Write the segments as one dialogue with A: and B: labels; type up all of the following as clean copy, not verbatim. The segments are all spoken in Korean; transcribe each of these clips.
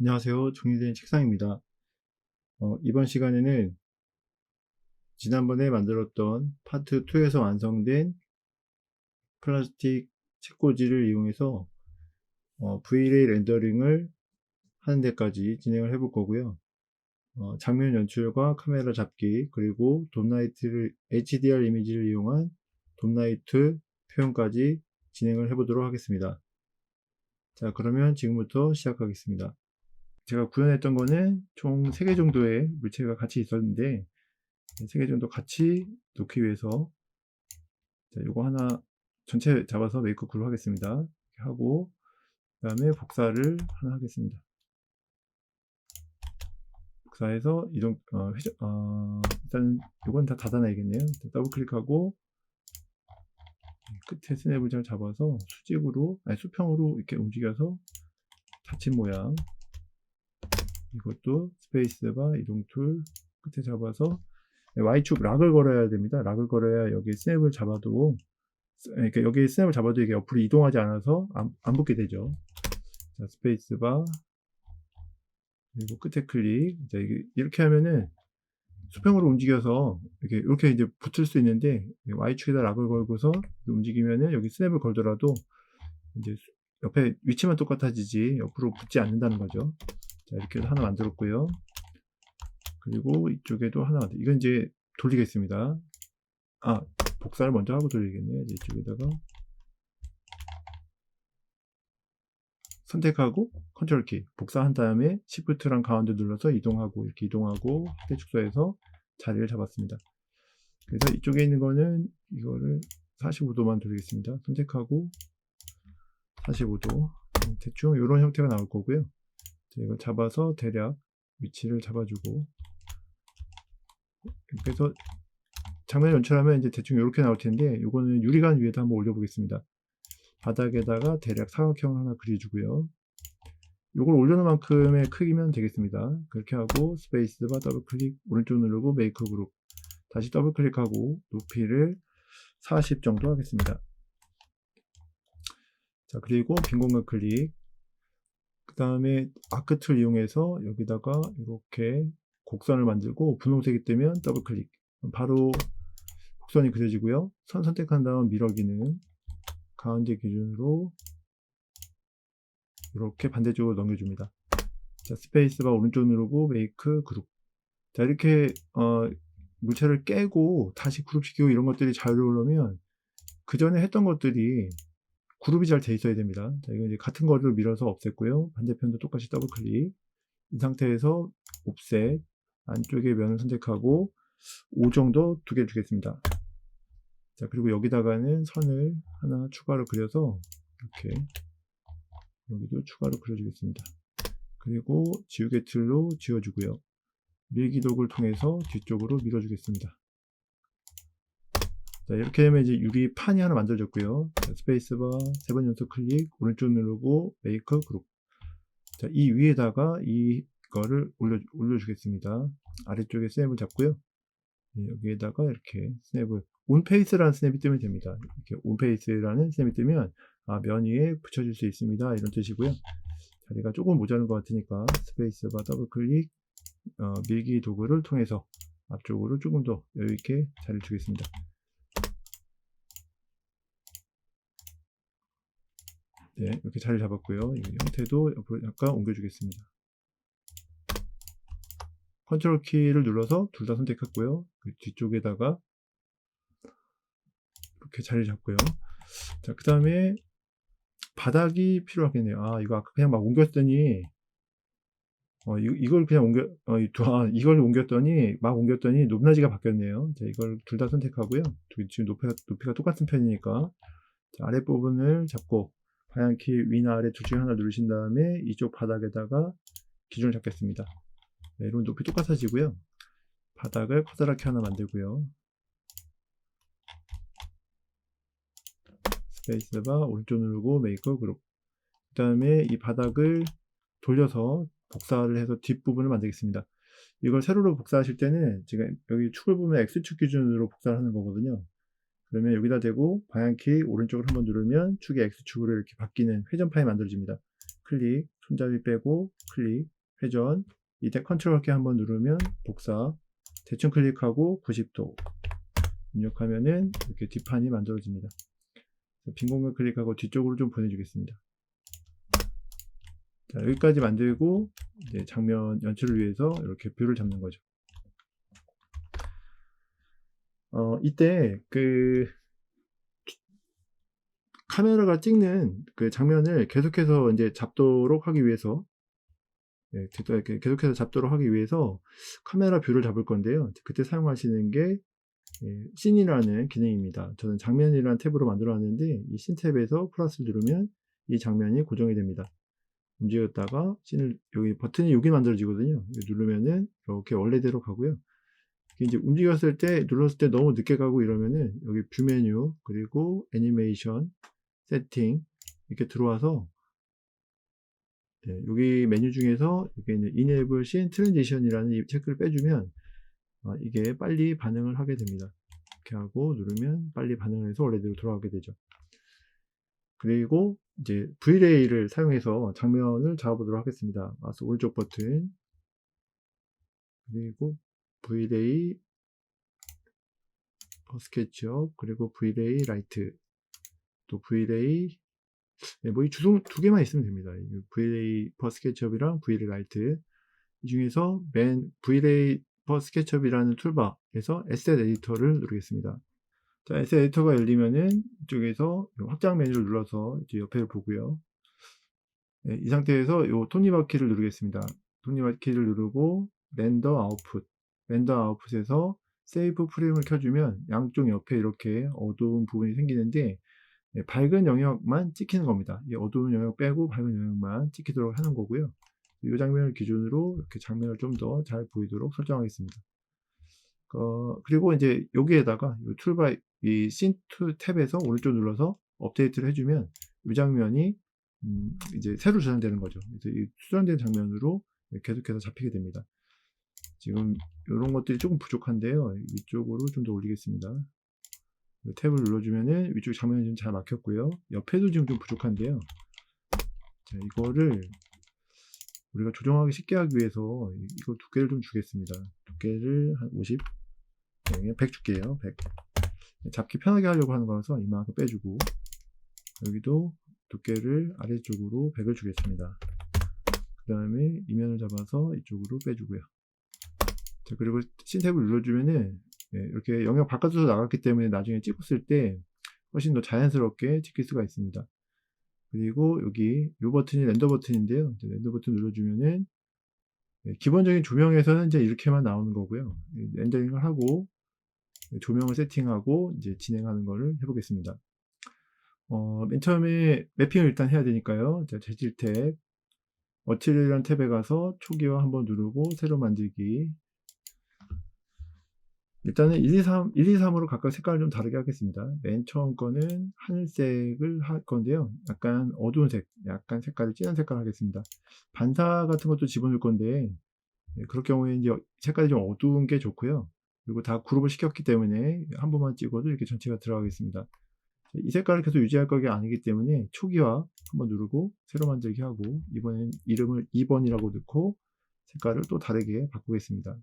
A: 안녕하세요. 정리된 책상입니다. 이번 시간에는 지난번에 만들었던 파트 2에서 완성된 플라스틱 책꽂이를 이용해서 V-Ray 렌더링을 하는 데까지 진행을 해볼 거고요. 장면 연출과 카메라 잡기, 그리고 돔라이트를 HDR 이미지를 이용한 돔라이트 표현까지 진행을 해보도록 하겠습니다. 자, 그러면 지금부터 시작하겠습니다. 제가 구현했던 거는 총 3개 정도의 물체가 같이 있었는데 3개 정도 같이 놓기 위해서 이거 하나 전체 잡아서 메이크 그룹 하겠습니다. 이렇게 하고 그 다음에 복사를 하나 하겠습니다. 복사해서 이동 일단 이건 다 닫아놔야겠네요. 더블 클릭하고 끝에 스냅을 잘 잡아서 수직으로 수평으로 이렇게 움직여서 닫힌 모양, 이것도 스페이스바 이동 툴 끝에 잡아서 Y축 락을 걸어야 됩니다. 락을 걸어야 여기 스냅을 잡아도, 그러니까 여기 스냅을 잡아도 이게 옆으로 이동하지 않아서 안 붙게 되죠. 자, 스페이스바 그리고 끝에 클릭. 자, 이렇게 하면은 수평으로 움직여서 이렇게 이제 붙을 수 있는데, Y축에다 락을 걸고서 움직이면은 여기 스냅을 걸더라도 이제 옆에 위치만 똑같아지지 옆으로 붙지 않는다는 거죠. 자, 이렇게 해서 하나 만들었고요. 그리고 이쪽에도 하나 이건 이제 돌리겠습니다. 복사를 먼저 하고 돌리겠네요. 이제 이쪽에다가 선택하고 컨트롤 키 복사한 다음에 시프트랑 가운데 눌러서 이동하고 이렇게 이동하고 확대 축소해서 자리를 잡았습니다. 그래서 이쪽에 있는 거는 이거를 45도만 돌리겠습니다. 선택하고 45도 대충 이런 형태가 나올 거고요. 이걸 잡아서 대략 위치를 잡아주고, 그래서 장면 연출하면 이제 대충 이렇게 나올 텐데, 이거는 유리관 위에다 한번 올려보겠습니다. 바닥에다가 대략 사각형을 하나 그려주고요. 이걸 올려놓은 만큼의 크기면 되겠습니다. 그렇게 하고 스페이스바 더블 클릭 오른쪽 누르고 메이크 그룹 다시 더블 클릭하고 높이를 40 정도 하겠습니다. 자, 그리고 빈 공간 클릭, 그 다음에 아크 툴 이용해서 여기다가 이렇게 곡선을 만들고 분홍색이 뜨면 더블 클릭, 바로 곡선이 그려지고요. 선 선택한 다음 미러기는 가운데 기준으로 이렇게 반대쪽으로 넘겨줍니다. 자, 스페이스바 오른쪽 누르고 메이크 그룹. 자, 이렇게 물체를 깨고 다시 그룹시키고 이런 것들이 잘 올라오면 그 전에 했던 것들이 그룹이 잘 돼 있어야 됩니다. 자, 이거 이제 같은 거리로 밀어서 없앴고요. 반대편도 똑같이 더블 클릭. 이 상태에서 옵셋 안쪽에 면을 선택하고 5 정도 두 개 주겠습니다. 자, 그리고 여기다가는 선을 하나 추가로 그려서 이렇게 여기도 추가로 그려주겠습니다. 그리고 지우개 툴로 지워주고요. 밀기 도구를 통해서 뒤쪽으로 밀어주겠습니다. 자, 이렇게 되면 이제 유리판이 하나 만들어졌고요. 자, 스페이스바 3번 연속 클릭 오른쪽 누르고 메이크 그룹. 자, 이 위에다가 이거를 올려주겠습니다. 아래쪽에 스냅을 잡고요. 여기에다가 이렇게 스냅을 온페이스라는 스냅이 뜨면 됩니다. 이렇게 온페이스라는 스냅이 뜨면 면 위에 붙여줄 수 있습니다. 이런 뜻이고요. 자리가 조금 모자른 것 같으니까 스페이스바 더블 클릭 밀기 도구를 통해서 앞쪽으로 조금 더 여유있게 자리를 주겠습니다. 네, 이렇게 자리를 잡았고요. 이 형태도 옆으로 약간 옮겨주겠습니다. 컨트롤 키를 눌러서 둘 다 선택했고요. 그 뒤쪽에다가 이렇게 자리를 잡고요. 자, 그 다음에 바닥이 필요하겠네요. 이거 아까 그냥 막 옮겼더니 이걸 그냥 이걸 옮겼더니 막 옮겼더니 높낮이가 바뀌었네요. 자, 이걸 둘 다 선택하고요. 지금 높이가 똑같은 편이니까 자, 아랫부분을 잡고 방향키 위나 아래 둘 중에 하나 누르신 다음에 이쪽 바닥에다가 기준을 잡겠습니다. 네, 이러면 높이 똑같아지고요. 바닥을 커다랗게 하나 만들고요. 스페이스바 오른쪽 누르고 메이크 그룹. 그 다음에 이 바닥을 돌려서 복사를 해서 뒷부분을 만들겠습니다. 이걸 세로로 복사하실 때는 지금 여기 축을 보면 X축 기준으로 복사를 하는 거거든요. 그러면 여기다 대고 방향키 오른쪽을 한번 누르면 축이 X축으로 이렇게 바뀌는 회전판이 만들어집니다. 클릭, 손잡이 빼고 클릭, 회전, 이때 컨트롤 키 한번 누르면 복사, 대충 클릭하고 90도 입력하면은 이렇게 뒷판이 만들어집니다. 빈 공간 클릭하고 뒤쪽으로 좀 보내주겠습니다. 자, 여기까지 만들고 이제 장면 연출을 위해서 이렇게 뷰를 잡는 거죠. 이때 그 카메라가 찍는 그 장면을 계속해서 이제 잡도록 하기 위해서 계속해서 잡도록 하기 위해서 카메라 뷰를 잡을 건데요. 그때 사용하시는 게 씬이라는 기능입니다. 저는 장면이라는 탭으로 만들어 놨는데 이 씬 탭에서 플러스를 누르면 이 장면이 고정이 됩니다. 움직였다가 씬을 여기 버튼이 여기 만들어지거든요. 누르면은 이렇게 원래대로 가고요. 이제 움직였을 때 눌렀을 때 너무 늦게 가고 이러면은 여기 뷰 메뉴 그리고 애니메이션 세팅 이렇게 들어와서 여기 메뉴 중에서 여기 있는 Enable Scene Transition이라는 이 체크를 빼주면 이게 빨리 반응을 하게 됩니다. 이렇게 하고 누르면 빨리 반응을 해서 원래대로 돌아가게 되죠. 그리고 이제 Vlay를 사용해서 장면을 잡아보도록 하겠습니다. 마우스 오른쪽 버튼 그리고 Vlay 스케치업 그리고 Vlay 라이트 또 Vlay 뭐 이 주소 두 개만 있으면 됩니다. Vlay 스케치업이랑 Vlay 라이트 이 중에서 맨 Vlay 스케치업이라는 툴바에서 에셋 에디터를 누르겠습니다. 자, 에셋 에디터가 열리면은 이쪽에서 확장 메뉴를 눌러서 이제 옆에 보고요. 네, 이 상태에서 요 톱니바퀴를 누르겠습니다. 톱니바퀴를 누르고 렌더 아웃풋 렌더 아웃풋에서 세이브 프레임을 켜주면 양쪽 옆에 이렇게 어두운 부분이 생기는데 밝은 영역만 찍히는 겁니다. 이 어두운 영역 빼고 밝은 영역만 찍히도록 하는 거고요. 이 장면을 기준으로 이렇게 장면을 좀 더 잘 보이도록 설정하겠습니다. 그리고 이제 여기에다가 이 툴바 이 씬 탭에서 오른쪽 눌러서 업데이트를 해주면 이 장면이 이제 새로 저장되는 거죠. 그래서 이 수정된 장면으로 계속해서 잡히게 됩니다. 지금 이런 것들이 조금 부족한데요. 위쪽으로 좀 더 올리겠습니다. 탭을 눌러주면은 위쪽 장면이 좀 잘 막혔고요. 옆에도 지금 좀 부족한데요. 자, 이거를 우리가 조정하기 쉽게 하기 위해서 이거 두께를 좀 주겠습니다. 두께를 한 50, 100 줄게요. 100. 잡기 편하게 하려고 하는 거라서 이만큼 빼주고 여기도 두께를 아래쪽으로 100을 주겠습니다. 그 다음에 이면을 잡아서 이쪽으로 빼주고요. 자, 그리고 씬 탭을 눌러주면은 이렇게 영역 바깥으로 나갔기 때문에 나중에 찍었을 때 훨씬 더 자연스럽게 찍힐 수가 있습니다. 그리고 여기 이 버튼이 렌더 버튼인데요. 렌더 버튼 눌러주면은 기본적인 조명에서는 이제 이렇게만 나오는 거고요. 렌더링을 하고 조명을 세팅하고 이제 진행하는 거를 해보겠습니다. 맨 처음에 매핑을 일단 해야 되니까요. 자, 재질 탭, 어틸이라는 탭에 가서 초기화 한번 누르고 새로 만들기. 일단은 1, 2, 3으로 각각 색깔을 좀 다르게 하겠습니다. 맨 처음 거는 하늘색을 할 건데요. 약간 어두운 색, 약간 색깔을 진한 색깔 하겠습니다. 반사 같은 것도 집어넣을 건데, 그럴 경우에 이제 색깔이 좀 어두운 게 좋고요. 그리고 다 그룹을 시켰기 때문에 한 번만 찍어도 이렇게 전체가 들어가겠습니다. 이 색깔을 계속 유지할 거가 아니기 때문에 초기화 한번 누르고 새로 만들기 하고 이번엔 이름을 2번이라고 넣고 색깔을 또 다르게 바꾸겠습니다.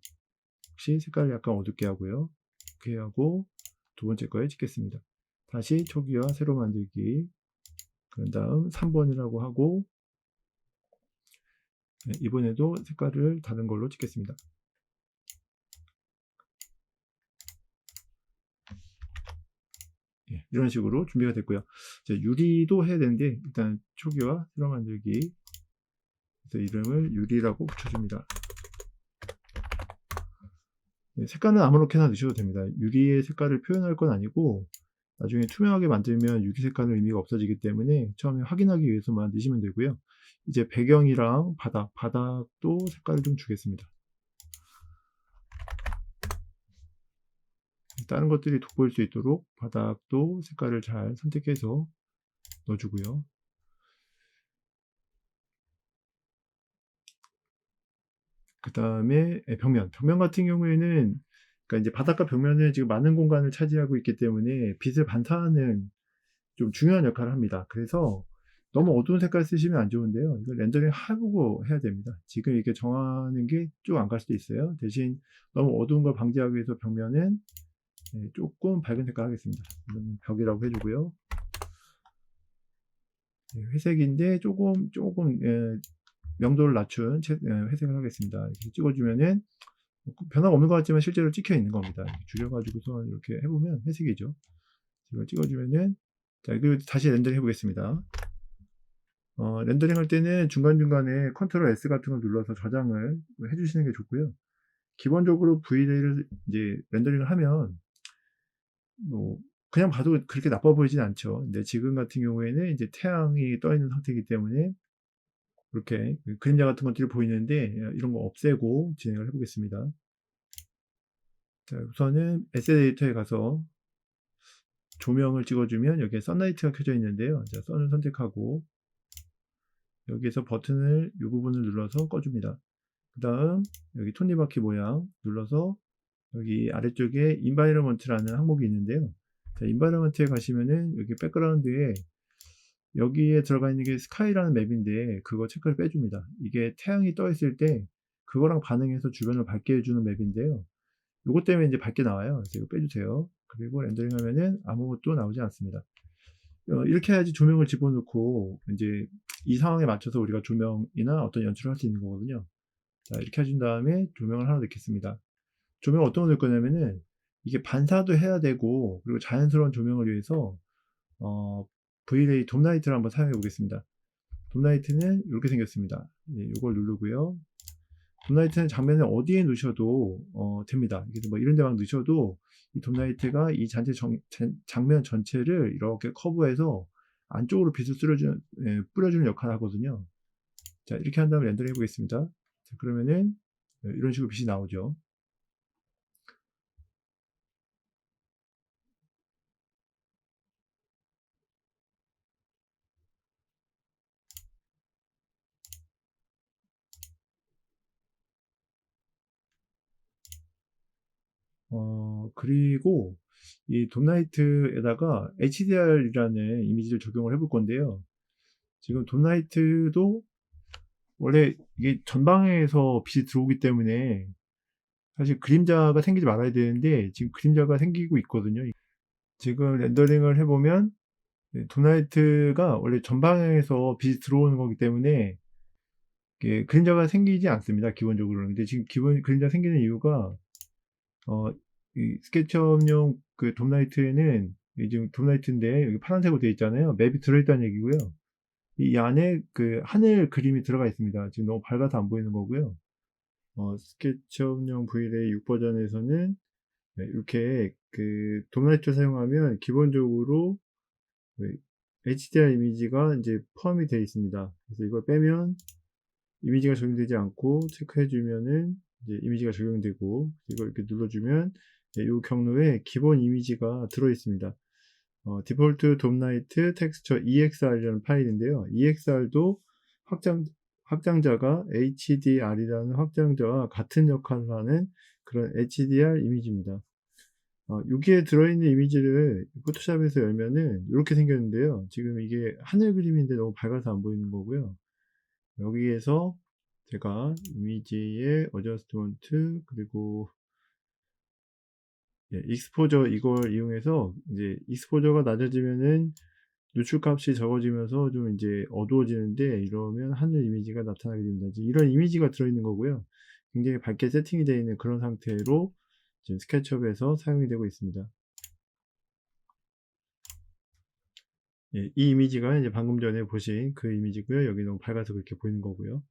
A: 혹시 색깔을 약간 어둡게 하고요. 이렇게 하고 두 번째 거에 찍겠습니다. 다시 초기화 새로 만들기 그런 다음 3번이라고 하고 이번에도 색깔을 다른 걸로 찍겠습니다. 이런 식으로 준비가 됐고요. 유리도 해야 되는데 일단 초기화 새로 만들기 그래서 이름을 유리라고 붙여줍니다. 색깔은 아무렇게나 넣으셔도 됩니다. 유리의 색깔을 표현할 건 아니고 나중에 투명하게 만들면 유리 색깔은 의미가 없어지기 때문에 처음에 확인하기 위해서만 넣으시면 되고요. 이제 배경이랑 바닥도 색깔을 좀 주겠습니다. 다른 것들이 돋보일 수 있도록 바닥도 색깔을 잘 선택해서 넣어주고요. 그 다음에 벽면 같은 경우에는 그러니까 이제 바닥과 벽면은 지금 많은 공간을 차지하고 있기 때문에 빛을 반사하는 좀 중요한 역할을 합니다. 그래서 너무 어두운 색깔 쓰시면 안 좋은데요. 이거 렌더링 해보고 해야 됩니다. 지금 이렇게 정하는 게 쭉 안 갈 수도 있어요. 대신 너무 어두운 걸 방지하기 위해서 벽면은 조금 밝은 색깔 하겠습니다. 이거는 벽이라고 해주고요. 회색인데 조금 명도를 낮춘 회색을 하겠습니다. 이렇게 찍어주면은 변화가 없는 것 같지만 실제로 찍혀 있는 겁니다. 이렇게 줄여가지고서 이렇게 해보면 회색이죠. 이걸 찍어주면은, 자, 그리고 다시 렌더링 해보겠습니다. 렌더링 할 때는 중간중간에 컨트롤 S 같은 걸 눌러서 저장을 해주시는 게 좋고요. 기본적으로 V-Ray를 이제 렌더링을 하면, 뭐, 그냥 봐도 그렇게 나빠 보이진 않죠. 근데 지금 같은 경우에는 이제 태양이 떠 있는 상태이기 때문에, 이렇게 그림자 같은 것들이 보이는데, 이런 거 없애고 진행을 해보겠습니다. 자, 우선은 에셋 에디터에 가서 조명을 찍어주면 여기에 선라이트가 켜져 있는데요. 자, 선을 선택하고 여기에서 버튼을 이 부분을 눌러서 꺼줍니다. 그 다음 여기 톱니바퀴 모양 눌러서 여기 아래쪽에 인바이러먼트라는 항목이 있는데요. 자, 인바이러먼트에 가시면은 여기 백그라운드에 여기에 들어가 있는 게 스카이라는 맵인데 그거 체크를 빼줍니다. 이게 태양이 떠 있을 때 그거랑 반응해서 주변을 밝게 해주는 맵인데요. 요것 때문에 이제 밝게 나와요. 그래서 이거 빼주세요. 그리고 렌더링 하면은 아무것도 나오지 않습니다. 이렇게 해야지 조명을 집어넣고 이제 이 상황에 맞춰서 우리가 조명이나 어떤 연출을 할 수 있는 거거든요. 자, 이렇게 해준 다음에 조명을 하나 넣겠습니다. 조명 어떤 거 넣을 거냐면은 이게 반사도 해야 되고 그리고 자연스러운 조명을 위해서 V-Ray 돔라이트를 한번 사용해 보겠습니다. 돔라이트는 이렇게 생겼습니다. 이걸 누르고요. 돔라이트는 장면을 어디에 넣으셔도 됩니다. 뭐 이런 데 막 넣으셔도 이 돔라이트가 이 장면 전체를 이렇게 커브해서 안쪽으로 빛을 뿌려주는 역할을 하거든요. 자, 이렇게 한 다음에 렌더링 해보겠습니다. 자, 그러면은 이런 식으로 빛이 나오죠. 그리고 이 돔라이트에다가 HDR이라는 이미지를 적용을 해볼 건데요. 지금 돔라이트도 원래 이게 전방에서 빛이 들어오기 때문에 사실 그림자가 생기지 말아야 되는데 지금 그림자가 생기고 있거든요. 지금 렌더링을 해보면 돔라이트가 원래 전방에서 빛이 들어오는 거기 때문에 그림자가 생기지 않습니다. 기본적으로는. 근데 지금 그림자 생기는 이유가 이 스케치업용 그 돔라이트에는 지금 돔라이트인데 여기 파란색으로 되어 있잖아요. 맵이 들어있다는 얘기고요. 이 안에 그 하늘 그림이 들어가 있습니다. 지금 너무 밝아서 안 보이는 거고요. 스케치업용 V-Ray 6 버전에서는 이렇게 그 돔라이트를 사용하면 기본적으로 HDR 이미지가 이제 포함이 되어 있습니다. 그래서 이걸 빼면 이미지가 적용되지 않고 체크해주면은 이제 이미지가 적용되고 이걸 이렇게 눌러주면 이 경로에 기본 이미지가 들어 있습니다. 디폴트 돔라이트 텍스처 EXR이라는 파일인데요. EXR도 확장자가 HDR이라는 확장자와 같은 역할을 하는 그런 HDR 이미지입니다. 여기에 들어있는 이미지를 포토샵에서 열면은 이렇게 생겼는데요. 지금 이게 하늘 그림인데 너무 밝아서 안 보이는 거고요. 여기에서 제가 이미지의 어저스트먼트 그리고 익스포저 이걸 이용해서 이제 익스포저가 낮아지면은 노출값이 적어지면서 좀 이제 어두워지는데 이러면 하늘 이미지가 나타나게 됩니다. 이런 이미지가 들어있는 거고요. 굉장히 밝게 세팅이 되어 있는 그런 상태로 지금 스케치업에서 사용이 되고 있습니다. 이 이미지가 이제 방금 전에 보신 그 이미지고요. 여기 너무 밝아서 그렇게 보이는 거고요.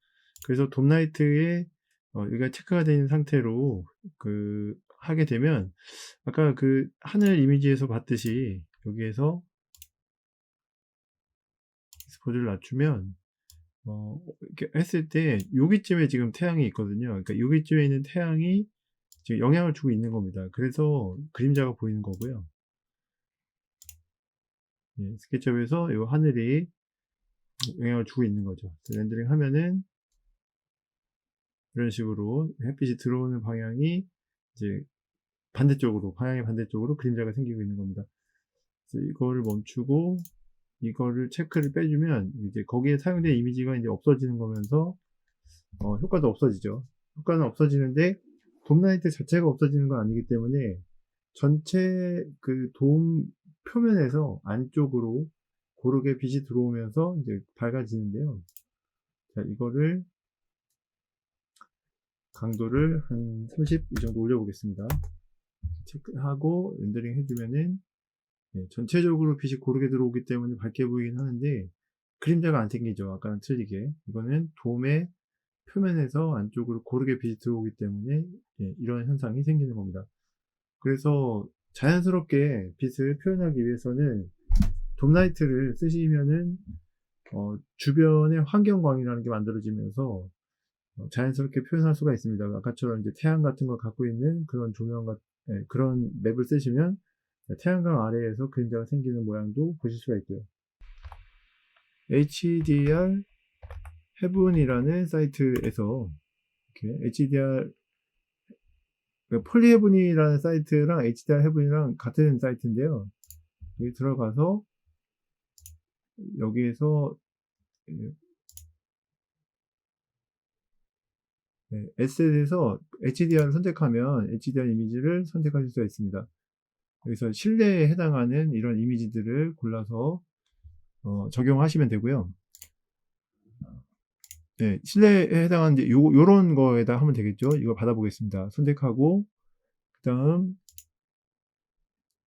A: 그래서 돔라이트에 여기가 체크가 되어 있는 상태로 하게 되면 아까 그 하늘 이미지에서 봤듯이 여기에서 익스포즈를 낮추면 이렇게 했을 때 여기쯤에 지금 태양이 있거든요. 그러니까 여기쯤에 있는 태양이 지금 영향을 주고 있는 겁니다. 그래서 그림자가 보이는 거고요. 스케치업에서 이 하늘이 영향을 주고 있는 거죠. 렌더링 하면은 이런 식으로 햇빛이 들어오는 방향이 이제 방향의 반대쪽으로 그림자가 생기고 있는 겁니다. 그래서 이거를 멈추고 이거를 체크를 빼주면 이제 거기에 사용된 이미지가 이제 없어지는 거면서 효과도 없어지죠. 효과는 없어지는데 돔라이트 자체가 없어지는 건 아니기 때문에 전체 그 돔 표면에서 안쪽으로 고르게 빛이 들어오면서 이제 밝아지는데요. 자, 이거를 강도를 한 30 이 정도 올려보겠습니다. 체크하고 렌더링 해주면은 전체적으로 빛이 고르게 들어오기 때문에 밝게 보이긴 하는데 그림자가 안 생기죠. 아까랑 틀리게. 이거는 돔의 표면에서 안쪽으로 고르게 빛이 들어오기 때문에 이런 현상이 생기는 겁니다. 그래서 자연스럽게 빛을 표현하기 위해서는 돔라이트를 쓰시면은 주변의 환경광이라는 게 만들어지면서 자연스럽게 표현할 수가 있습니다. 아까처럼 이제 태양 같은 걸 갖고 있는 그런 조명 그런 맵을 쓰시면 태양광 아래에서 그림자가 생기는 모양도 보실 수가 있고요. HDR 헤븐이라는 사이트에서 이렇게 HDR 폴리헤븐이라는 사이트랑 HDR 헤븐이랑 같은 사이트인데요. 여기 들어가서 여기에서 에셋에서 HDR을 선택하면 HDR 이미지를 선택하실 수가 있습니다. 여기서 실내에 해당하는 이런 이미지들을 골라서 적용하시면 되고요. 네, 실내에 해당하는 이제 요런 거에다 하면 되겠죠. 이거 받아보겠습니다. 선택하고 그다음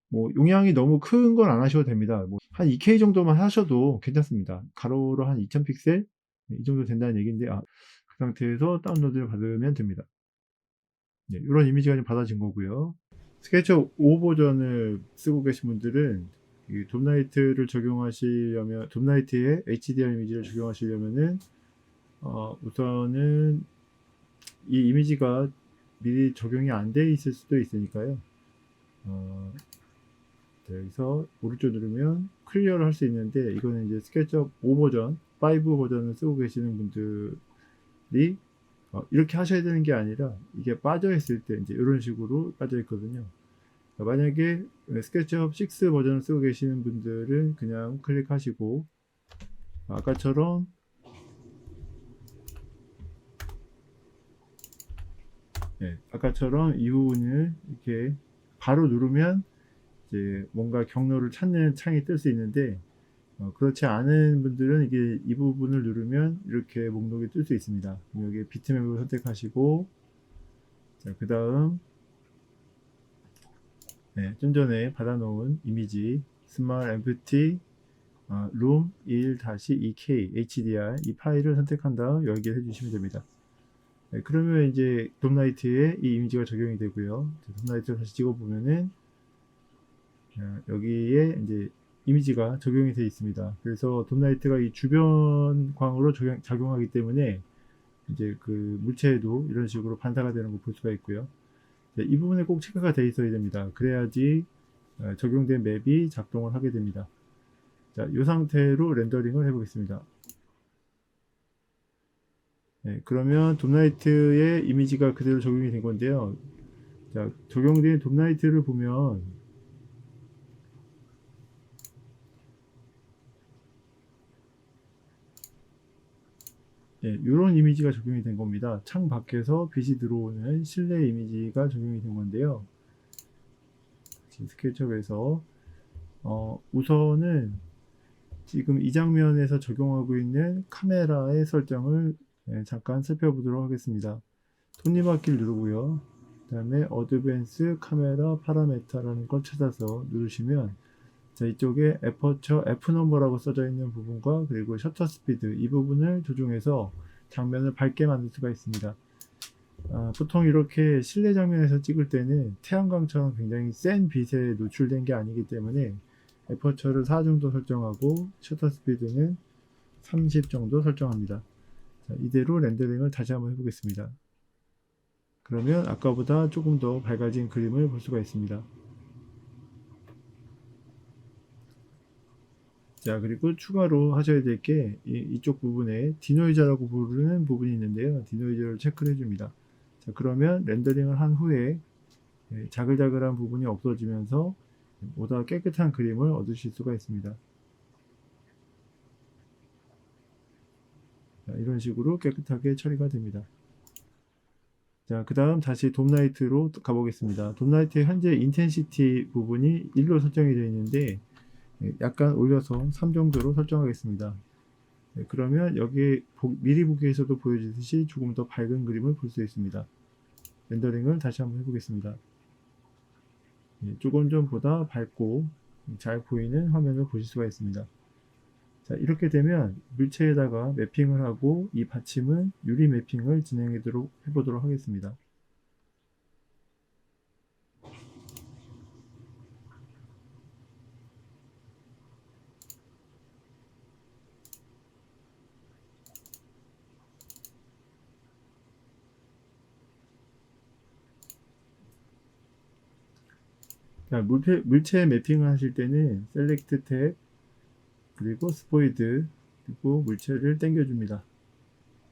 A: 뭐 용량이 너무 큰 건 안 하셔도 됩니다. 뭐 한 2K 정도만 하셔도 괜찮습니다. 가로로 한 2000 픽셀 이 정도 된다는 얘기인데 그 상태에서 다운로드를 받으면 됩니다. 네, 이런 이미지가 좀 받아진 거고요. 스케치업 5 버전을 쓰고 계신 분들은 이 돔라이트를 적용하시려면 돔라이트에 HDR 이미지를 적용하시려면은 우선은 이 이미지가 미리 적용이 안 돼 있을 수도 있으니까요. 여기서 오른쪽 누르면 클리어를 할 수 있는데 이거는 이제 스케치업 5 버전, 5 버전을 쓰고 계시는 분들이 이렇게 하셔야 되는 게 아니라 이게 빠져 있을 때 이제 이런 식으로 빠져 있거든요. 만약에 스케치업 6 버전을 쓰고 계시는 분들은 그냥 클릭하시고 아까처럼 아까처럼 이 부분을 이렇게 바로 누르면 이제 뭔가 경로를 찾는 창이 뜰 수 있는데 그렇지 않은 분들은 이게 이 부분을 누르면 이렇게 목록이 뜰 수 있습니다. 여기 비트맵을 선택하시고 그 다음 좀 전에 받아놓은 이미지 small empty room 1-2K HDR 이 파일을 선택한 다음 열기를 해주시면 됩니다. 그러면 이제 돔라이트에 이 이미지가 적용이 되고요. 돔라이트를 다시 찍어보면은 여기에 이제 이미지가 적용이 되어 있습니다. 그래서 돔라이트가 이 주변 광으로 작용하기 때문에 이제 그 물체에도 이런 식으로 반사가 되는 걸 볼 수가 있고요. 이 부분에 꼭 체크가 되어 있어야 됩니다. 그래야지 적용된 맵이 작동을 하게 됩니다. 자, 이 상태로 렌더링을 해보겠습니다. 그러면 돔라이트의 이미지가 그대로 적용이 된 건데요. 자, 적용된 돔라이트를 보면 이런 이미지가 적용이 된 겁니다. 창 밖에서 빛이 들어오는 실내 이미지가 적용이 된 건데요. 스케치업에서 우선은 지금 이 장면에서 적용하고 있는 카메라의 설정을 잠깐 살펴보도록 하겠습니다. 톱니바퀴를 누르고요. 그 다음에 어드밴스 카메라 파라메타라는 걸 찾아서 누르시면 자, 이쪽에 에퍼처 F넘버라고 써져 있는 부분과 그리고 셔터 스피드 이 부분을 조정해서 장면을 밝게 만들 수가 있습니다. 보통 이렇게 실내 장면에서 찍을 때는 태양광처럼 굉장히 센 빛에 노출된 게 아니기 때문에 에퍼처를 4 정도 설정하고 셔터 스피드는 30 정도 설정합니다. 자, 이대로 렌더링을 다시 한번 해보겠습니다. 그러면 아까보다 조금 더 밝아진 그림을 볼 수가 있습니다. 자, 그리고 추가로 하셔야 될 게 이쪽 부분에 디노이저라고 부르는 부분이 있는데요. 디노이저를 체크를 해줍니다. 자, 그러면 렌더링을 한 후에 자글자글한 부분이 없어지면서 보다 깨끗한 그림을 얻으실 수가 있습니다. 자, 이런 식으로 깨끗하게 처리가 됩니다. 자, 그 다음 다시 돔라이트로 가보겠습니다. 돔라이트의 현재 인텐시티 부분이 1로 설정이 되어 있는데 약간 올려서 3 정도로 설정하겠습니다. 네, 그러면 여기 미리 보기에서도 보여지듯이 조금 더 밝은 그림을 볼 수 있습니다. 렌더링을 다시 한번 해보겠습니다. 조금 전보다 밝고 잘 보이는 화면을 보실 수가 있습니다. 자, 이렇게 되면 물체에다가 매핑을 하고 이 받침은 유리 매핑을 진행해 보도록 하겠습니다. 자, 물체 매핑을 하실 때는 셀렉트 탭 그리고 스포이드 그리고 물체를 당겨줍니다.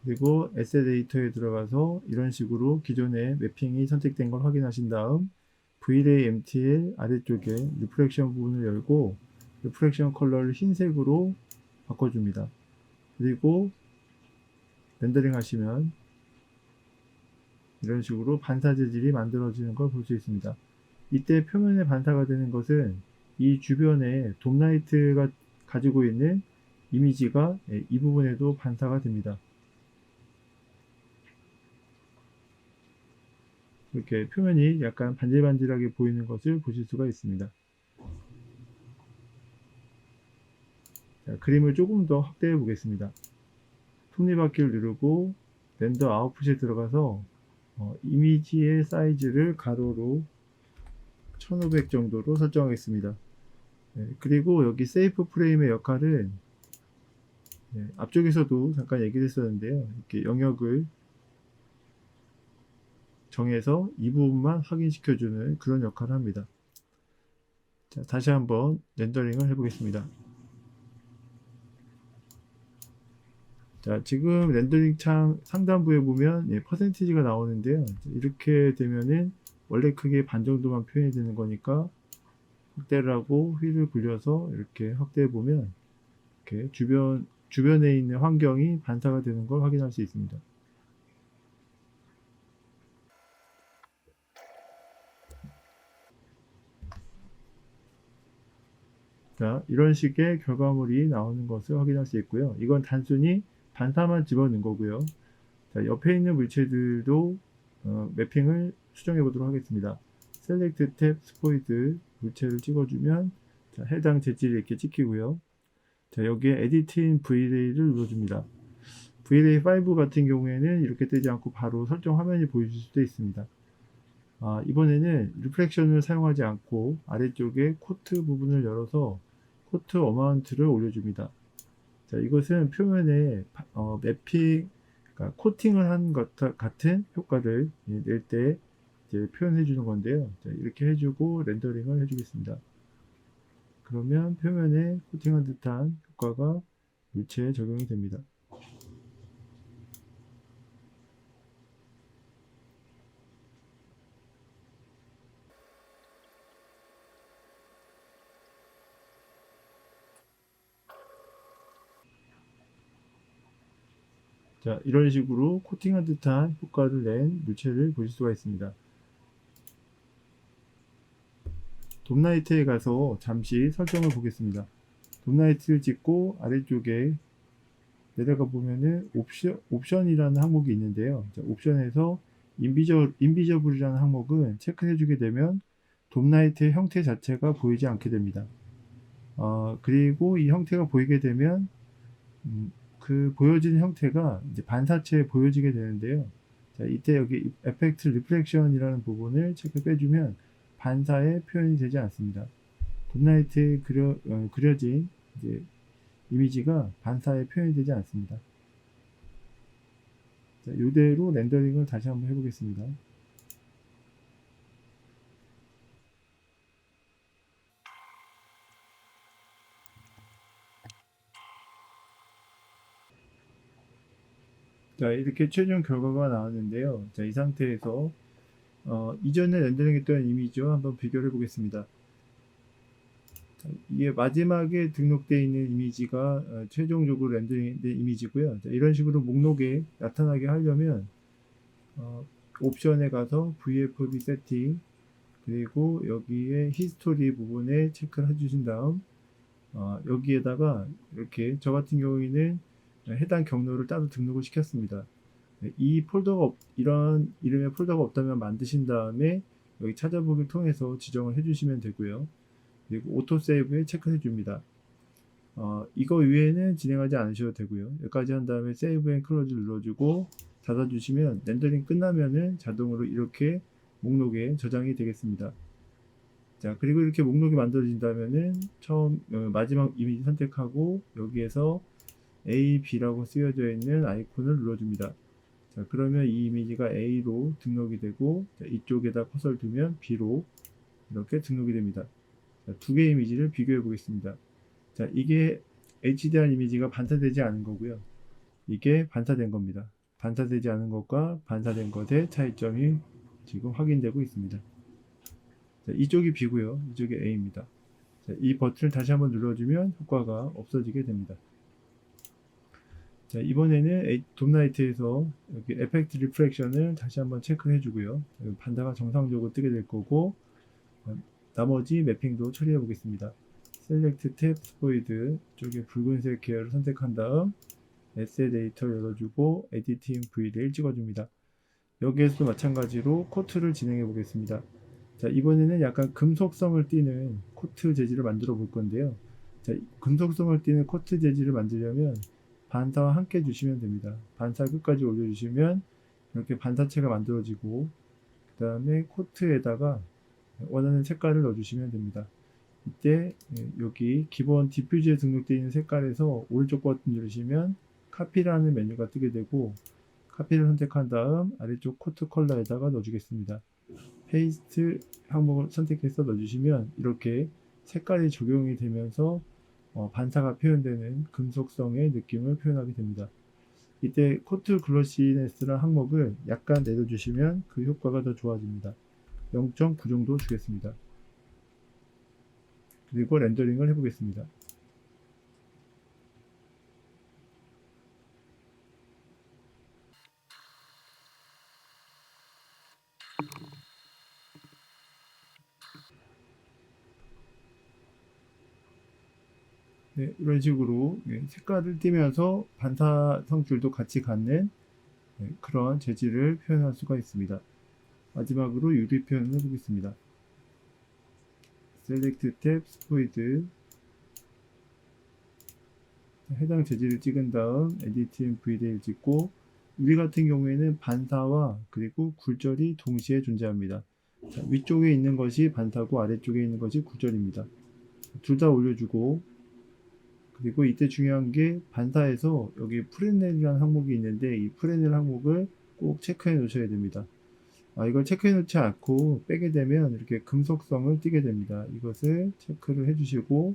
A: 그리고 에셋 에디터에 들어가서 이런 식으로 기존의 매핑이 선택된 걸 확인하신 다음 Vray MT의 아래쪽에 리프렉션 부분을 열고 리프렉션 컬러를 흰색으로 바꿔줍니다. 그리고 렌더링 하시면 이런 식으로 반사 재질이 만들어지는 걸 볼 수 있습니다. 이때 표면에 반사가 되는 것은 이 주변에 돔라이트가 가지고 있는 이미지가 이 부분에도 반사가 됩니다. 이렇게 표면이 약간 반질반질하게 보이는 것을 보실 수가 있습니다. 자, 그림을 조금 더 확대해 보겠습니다. 톱니바퀴를 누르고 렌더 아웃풋에 들어가서 이미지의 사이즈를 가로로 1500 정도로 설정하겠습니다. 네, 그리고 여기 세이프 프레임의 역할은 앞쪽에서도 잠깐 얘기를 했었는데요. 이렇게 영역을 정해서 이 부분만 확인시켜주는 그런 역할을 합니다. 자, 다시 한번 렌더링을 해보겠습니다. 자, 지금 렌더링 창 상단부에 보면 퍼센티지가 나오는데요. 이렇게 되면은 원래 크기의 반 정도만 표현이 되는 거니까 확대를 하고 휠을 굴려서 이렇게 확대해 보면 이렇게 주변에 있는 환경이 반사가 되는 걸 확인할 수 있습니다. 자, 이런 식의 결과물이 나오는 것을 확인할 수 있고요. 이건 단순히 반사만 집어넣은 거고요. 자, 옆에 있는 물체들도 매핑을 수정해 보도록 하겠습니다. 셀렉트 탭 스포이드 물체를 찍어주면 자, 해당 재질이 이렇게 찍히고요. 자, 여기에 에디팅 Vray를 눌러줍니다. Vray 5 같은 경우에는 이렇게 뜨지 않고 바로 설정 화면이 보여질 수도 있습니다. 이번에는 리프렉션을 사용하지 않고 아래쪽에 코트 부분을 열어서 코트 어마운트를 올려줍니다. 자, 이것은 표면에 매핑, 그러니까 코팅을 한 것 같은 효과를 낼 때 표현해 주는 건데요. 자, 이렇게 해주고 렌더링을 해주겠습니다. 그러면 표면에 코팅한 듯한 효과가 물체에 적용이 됩니다. 자, 이런 식으로 코팅한 듯한 효과를 낸 물체를 보실 수가 있습니다. 돔라이트에 가서 잠시 설정을 보겠습니다. 돔라이트를 찍고 아래쪽에 내려가 보면은 옵션이라는 항목이 있는데요. 자, 옵션에서 인비저블이라는 항목은 체크해 주게 되면 돔라이트의 형태 자체가 보이지 않게 됩니다. 그리고 이 형태가 보이게 되면 그 보여지는 형태가 이제 반사체에 보여지게 되는데요. 자, 이때 여기 에펙트 리프렉션이라는 부분을 체크 빼주면 반사에 표현이 되지 않습니다. 돔라이트에 그려진 이제 이미지가 반사에 표현이 되지 않습니다. 자, 이대로 렌더링을 다시 한번 해보겠습니다. 자, 이렇게 최종 결과가 나왔는데요. 자, 이 상태에서 이전에 렌더링했던 이미지와 한번 비교를 해보겠습니다. 이게 마지막에 등록되어 있는 이미지가 최종적으로 렌더링된 이미지고요. 이런 식으로 목록에 나타나게 하려면 옵션에 가서 VFB 세팅, 그리고 여기에 히스토리 부분에 체크를 해주신 다음 여기에다가 이렇게 저 같은 경우에는 해당 경로를 따로 등록을 시켰습니다. 이 폴더가 이런 이름의 폴더가 없다면 만드신 다음에 여기 찾아보기를 통해서 지정을 해주시면 되고요. 그리고 오토 세이브에 체크해 줍니다. 이거 외에는 진행하지 않으셔도 되고요. 여기까지 한 다음에 세이브 앤 클로즈 눌러주고 닫아주시면 렌더링 끝나면은 자동으로 이렇게 목록에 저장이 되겠습니다. 자, 그리고 이렇게 목록이 만들어진다면은 마지막 이미지 선택하고 여기에서 A, B라고 쓰여져 있는 아이콘을 눌러줍니다. 자, 그러면 이 이미지가 A로 등록이 되고, 자, 이쪽에다 커서를 두면 B로 이렇게 등록이 됩니다. 자, 두 개의 이미지를 비교해 보겠습니다. 자, 이게 HDR 이미지가 반사되지 않은 거고요. 이게 반사된 겁니다. 반사되지 않은 것과 반사된 것의 차이점이 지금 확인되고 있습니다. 자, 이쪽이 B고요. 이쪽이 A입니다. 자, 이 버튼을 다시 한번 눌러주면 효과가 없어지게 됩니다. 자, 이번에는 돔라이트에서 여기 에펙트 리프렉션을 다시 한번 체크해 주고요. 반사가 정상적으로 뜨게 될 거고, 나머지 매핑도 처리해 보겠습니다. 셀렉트 탭 스포이드 쪽에 붉은색 계열을 선택한 다음 에세 데이터 열어주고 에디팅 V를 찍어줍니다. 여기에서도 마찬가지로 코트를 진행해 보겠습니다. 자, 이번에는 약간 금속성을 띠는 코트 재질을 만들어 볼 건데요. 자, 금속성을 띠는 코트 재질을 만들려면 반사와 함께 주시면 됩니다. 반사 끝까지 올려주시면 이렇게 반사체가 만들어지고, 그 다음에 코트에다가 원하는 색깔을 넣어주시면 됩니다. 이때 여기 기본 디퓨즈에 등록되어 있는 색깔에서 오른쪽 버튼 누르시면 카피라는 메뉴가 뜨게 되고, 카피를 선택한 다음 아래쪽 코트 컬러에다가 넣어주겠습니다. 페이스트 항목을 선택해서 넣어주시면 이렇게 색깔이 적용이 되면서 반사가 표현되는 금속성의 느낌을 표현하게 됩니다. 이때 코트 글로시네스라는 항목을 약간 내려주시면 그 효과가 더 좋아집니다. 0.9 정도 주겠습니다. 그리고 렌더링을 해보겠습니다. 네, 이런 식으로 색깔을 띠면서 반사 성질도 같이 갖는 그런 재질을 표현할 수가 있습니다. 마지막으로 유리 표현을 해보겠습니다. 셀렉트 탭 스포이드, 해당 재질을 찍은 다음 에디팅 V를 찍고, 유리 같은 경우에는 반사와 그리고 굴절이 동시에 존재합니다. 자, 위쪽에 있는 것이 반사고 아래쪽에 있는 것이 굴절입니다. 둘 다 올려주고, 그리고 이때 중요한 게 반사에서 여기 프레넬이라는 항목이 있는데 이 프레넬 항목을 꼭 체크해 놓으셔야 됩니다. 이걸 체크해 놓지 않고 빼게 되면 이렇게 금속성을 띠게 됩니다. 이것을 체크를 해 주시고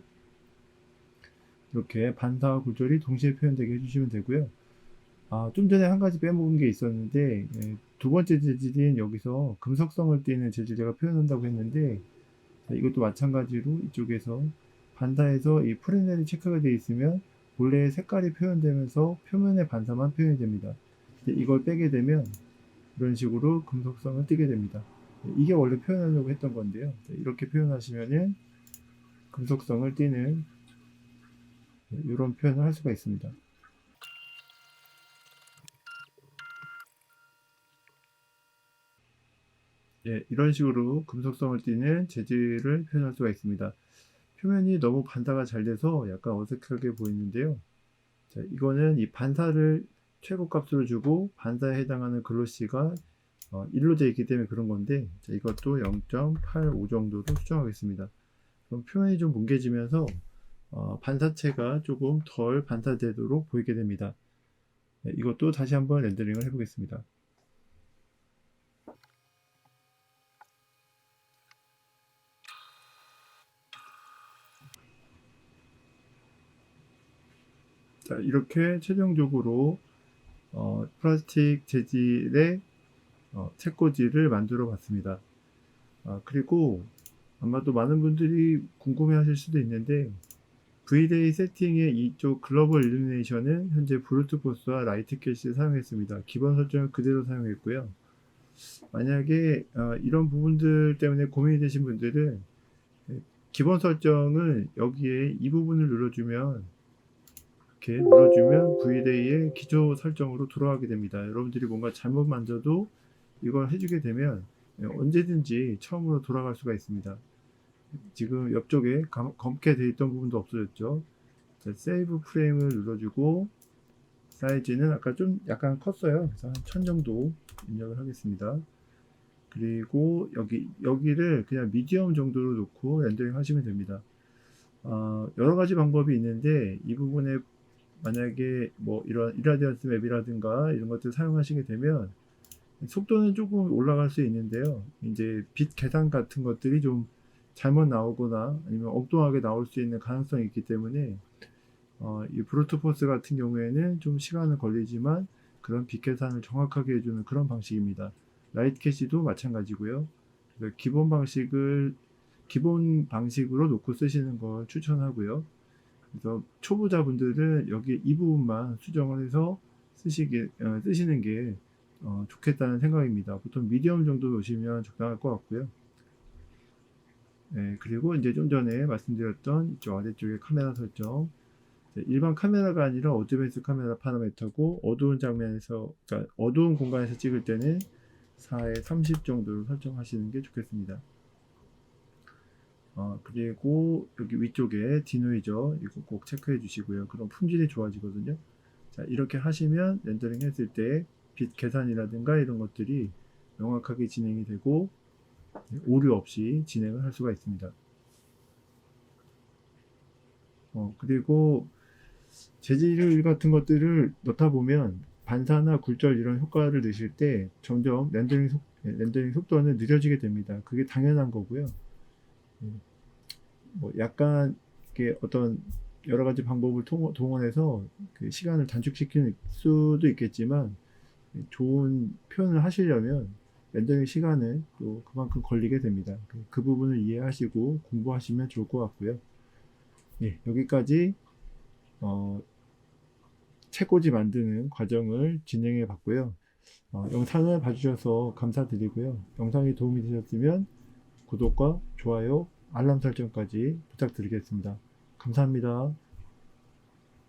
A: 이렇게 반사와 굴절이 동시에 표현되게 해주시면 되고요. 좀 전에 한 가지 빼먹은 게 있었는데, 두 번째 재질인 여기서 금속성을 띠는 재질 제가 표현한다고 했는데, 이것도 마찬가지로 이쪽에서 반사에서 이 프레넬이 체크가 되어 있으면 본래의 색깔이 표현되면서 표면의 반사만 표현이 됩니다. 이걸 빼게 되면 이런 식으로 금속성을 띠게 됩니다. 이게 원래 표현하려고 했던 건데요. 이렇게 표현하시면은 금속성을 띠는 이런 표현을 할 수가 있습니다. 이런 식으로 금속성을 띠는 재질을 표현할 수가 있습니다. 표면이 너무 반사가 잘 돼서 약간 어색하게 보이는데요. 자, 이거는 이 반사를 최고값으로 주고 반사에 해당하는 글로시가 1로 되어 있기 때문에 그런 건데, 자, 이것도 0.85 정도로 수정하겠습니다. 그럼 표면이 좀 뭉개지면서 반사체가 조금 덜 반사되도록 보이게 됩니다. 이것도 다시 한번 렌더링을 해보겠습니다. 자, 이렇게 최종적으로 플라스틱 재질의 책꽂이를 만들어 봤습니다. 그리고 아마도 많은 분들이 궁금해 하실 수도 있는데, VDA 세팅의 이쪽 글로벌 일루미네이션은 현재 브루트포스와 라이트 캐시를 사용했습니다. 기본 설정을 그대로 사용했고요. 만약에 이런 부분들 때문에 고민이 되신 분들은 기본 설정은 여기에 이 부분을 눌러주면, 이렇게 눌러주면 VDA의 기초 설정으로 돌아가게 됩니다. 여러분들이 뭔가 잘못 만져도 이걸 해주게 되면 언제든지 처음으로 돌아갈 수가 있습니다. 지금 옆쪽에 검게 되어 있던 부분도 없어졌죠. 자, 세이브 프레임을 눌러주고, 사이즈는 아까 좀 약간 컸어요. 그래서 한 1000 정도 입력을 하겠습니다. 그리고 여기를 그냥 미디엄 정도로 놓고 렌더링 하시면 됩니다. 여러 가지 방법이 있는데, 이 부분에 만약에 뭐 이런 이라디언스 맵이라든가 이런 것들 사용하시게 되면 속도는 조금 올라갈 수 있는데요. 이제 빛 계산 같은 것들이 좀 잘못 나오거나 아니면 엉뚱하게 나올 수 있는 가능성이 있기 때문에 이 브루트포스 같은 경우에는 좀 시간은 걸리지만 그런 빛 계산을 정확하게 해주는 그런 방식입니다. 라이트 캐시도 마찬가지고요. 기본 방식으로 놓고 쓰시는 걸 추천하고요. 그래서 초보자분들은 여기 이 부분만 수정을 해서 쓰시는 게 좋겠다는 생각입니다. 보통 미디엄 정도 놓으시면 적당할 것 같고요. 네, 그리고 이제 좀 전에 말씀드렸던 이쪽 아래쪽에 카메라 설정. 일반 카메라가 아니라 어드밴스 카메라 파라미터고, 어두운 장면에서, 그러니까 어두운 공간에서 찍을 때는 4에 30 정도로 설정하시는 게 좋겠습니다. 그리고 여기 위쪽에 디노이저 이거 꼭 체크해 주시고요. 그럼 품질이 좋아지거든요. 자, 이렇게 하시면 렌더링 했을 때 빛 계산이라든가 이런 것들이 명확하게 진행이 되고 오류 없이 진행을 할 수가 있습니다. 그리고 재질 같은 것들을 넣다 보면 반사나 굴절 이런 효과를 넣으실 때 점점 렌더링 속도는 느려지게 됩니다. 그게 당연한 거고요. 뭐 약간 이렇게 어떤 여러 가지 방법을 동원해서 그 시간을 단축시킬 수도 있겠지만, 좋은 표현을 하시려면 렌더링 시간은 또 그만큼 걸리게 됩니다. 그 부분을 이해하시고 공부하시면 좋을 것 같고요. 예, 여기까지 책꽂이 만드는 과정을 진행해 봤고요. 영상을 봐주셔서 감사드리고요. 영상이 도움이 되셨으면 구독과 좋아요, 알람 설정까지 부탁드리겠습니다. 감사합니다.